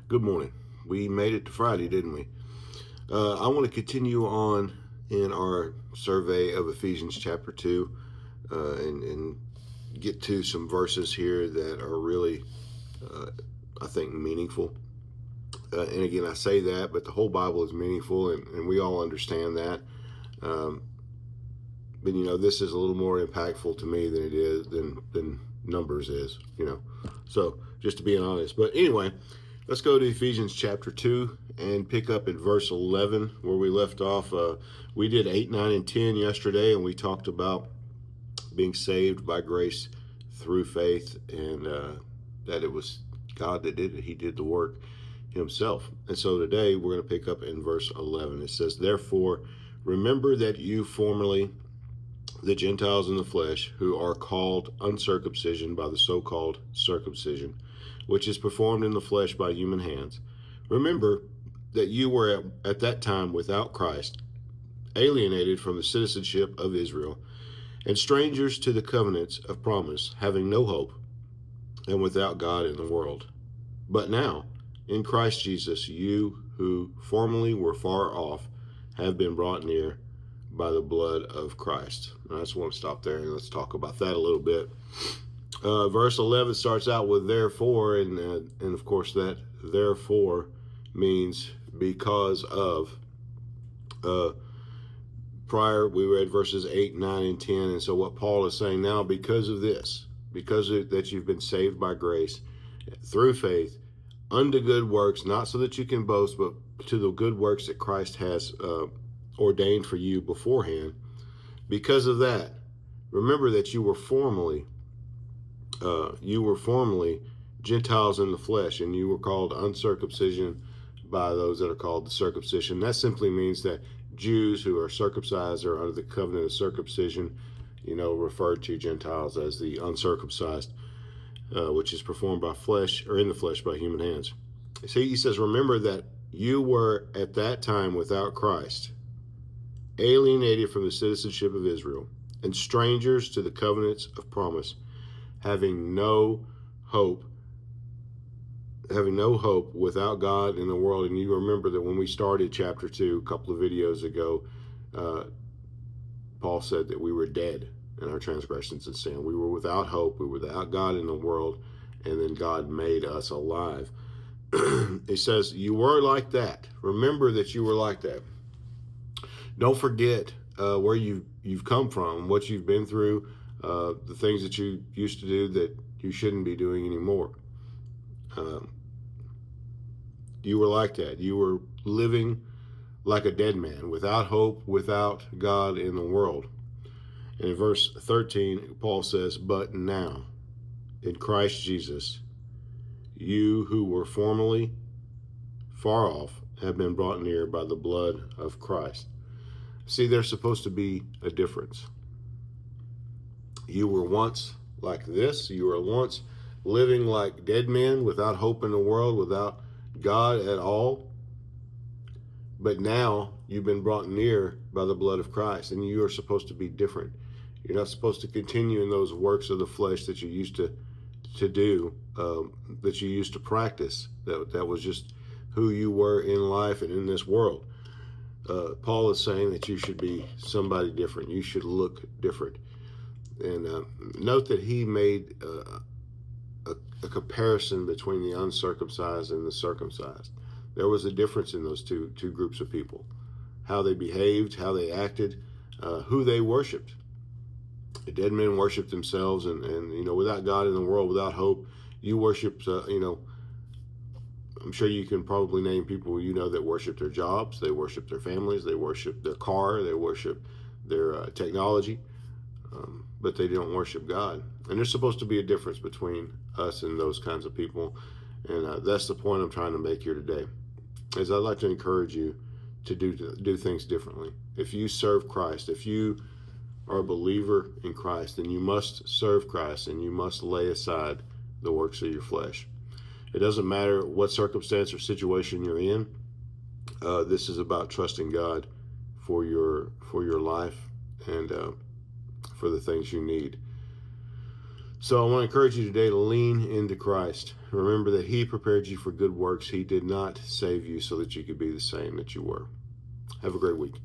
Good morning. We made it to Friday, didn't we? I want to continue on in our survey of Ephesians chapter 2 and get to some verses here that are really, I think, meaningful. And again, I say that, but the whole Bible is meaningful, and we all understand that. Um, but, this is a little more impactful to me than it is, than Numbers is. So, just to be honest. But anyway, let's go to Ephesians chapter 2 and pick up at verse 11 where we left off. We did 8, 9, and 10 yesterday, and we talked about being saved by grace through faith, and that it was God that did it. He did the work himself. And so today we're going to pick up in verse 11. It says, "Therefore, remember that you formerly, the Gentiles in the flesh, who are called uncircumcision by the so-called circumcision, which is performed in the flesh by human hands. Remember that you were at that time without Christ, alienated from the citizenship of Israel, and strangers to the covenants of promise, having no hope, and without God in the world. But now, in Christ Jesus, you who formerly were far off have been brought near by the blood of Christ." And I just want to stop there and let's talk about that a little bit. Verse 11 starts out with "therefore," and of course that "therefore" means because of. Prior we read verses 8, 9, and 10, and so what Paul is saying now, because of this, that you've been saved by grace through faith unto good works, not so that you can boast, but to the good works that Christ has ordained for you beforehand. Because of that, remember that you were formerly Gentiles in the flesh, and you were called uncircumcision by those that are called the circumcision. That simply means that Jews who are circumcised or under the covenant of circumcision, referred to Gentiles as the uncircumcised, which is performed by flesh, or in the flesh by human hands. See, he says, remember that you were at that time without Christ, alienated from the citizenship of Israel, and strangers to the covenants of promise, having no hope without God in the world. And you remember that when we started chapter 2 a couple of videos ago, Paul said that we were dead in our transgressions and sin. We were without hope, we were without God in the world, and then God made us alive. He says, you were like that. Remember that you were like that. Don't forget where you've come from, what you've been through, the things that you used to do that you shouldn't be doing anymore. You were like that. You were living like a dead man, without hope, without God in the world. And in verse 13, Paul says, "But now, in Christ Jesus, you who were formerly far off have been brought near by the blood of Christ." See, there's supposed to be a difference. You were once like this. You were once living like dead men, without hope in the world, without God at all. But now you've been brought near by the blood of Christ, and you are supposed to be different. You're not supposed to continue in those works of the flesh that you used to do, that you used to practice. That was just who you were in life and in this world. Paul is saying that you should be somebody different. You should look different. And note that he made a comparison between the uncircumcised and the circumcised. There was a difference in those two groups of people, how they behaved, how they acted, who they worshiped. The dead men worshiped themselves, and without God in the world, without hope, you worshiped. I'm sure you can probably name people that worship their jobs, they worship their families, they worship their car, they worship their technology, but they don't worship God. And there's supposed to be a difference between us and those kinds of people, and that's the point I'm trying to make here today. Is I'd like to encourage you to do things differently. If you serve Christ, if you are a believer in Christ, then you must serve Christ, and you must lay aside the works of your flesh. It doesn't matter what circumstance or situation you're in. This is about trusting God for your life and for the things you need. So I want to encourage you today to lean into Christ. Remember that He prepared you for good works. He did not save you so that you could be the same that you were. Have a great week.